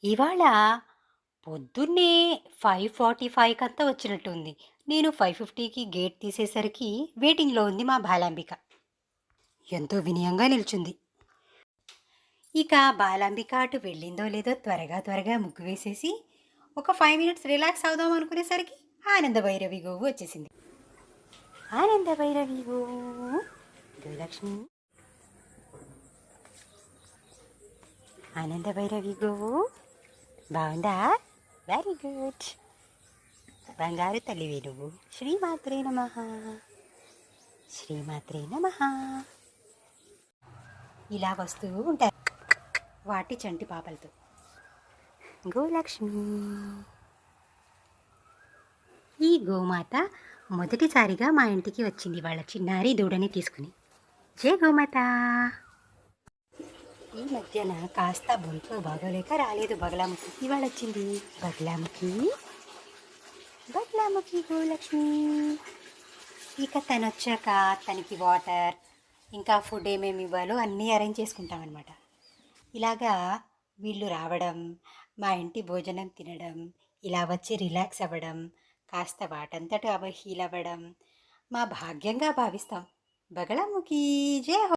ఇవాళ పొద్దున్నే 5:45 వచ్చినట్టుంది. నేను 5:50కి గేట్ తీసేసరికి వెయిటింగ్‌లో ఉంది మా బాలాంబిక. ఎంతో వినయంగా నిల్చుంది. ఇక బాలాంబిక అటు వెళ్ళిందో లేదో త్వరగా త్వరగా ముగ్గు వేసేసి ఒక 5 మినిట్స్ రిలాక్స్ అవుదాం అనుకునేసరికి ఆనంద భైరవి గోవు వచ్చేసింది. ఆనంద భైరవి గోవు గోలక్ష్మి, ఆనంద భైరవి గోవు బాగుందా? Very good. బంగారు తల్లివే నువ్వు. శ్రీమాత్రే నమః, శ్రీమాత్రే నమః. ఇలా వస్తూ ఉంటారు వాటి చంటి పాపలతో. గోలక్ష్మి. ఈ గోమాత మొదటిసారిగా మా ఇంటికి వచ్చింది వాళ్ళ చిన్నారి దూడని తీసుకుని. జై గోమాత. ఈ మధ్యన కాస్త బొంట్లో బాగోలేక రాలేదు బగలాముఖి. ఇవాళ వచ్చింది బగలాముఖి. బగలాముఖి గోలక్ష్మి. ఇక తను వచ్చాక తనకి వాటర్ ఇంకా ఫుడ్ ఏమేమి ఇవ్వాలో అన్నీ అరేంజ్ చేసుకుంటామన్నమాట. ఇలాగా వీళ్ళు రావడం, మా ఇంటి భోజనం తినడం, ఇలా వచ్చి రిలాక్స్ అవ్వడం, కాస్త వాటంతట అవి హీల్ అవ్వడం మా భాగ్యంగా భావిస్తాం. బగలాముఖి జై హో.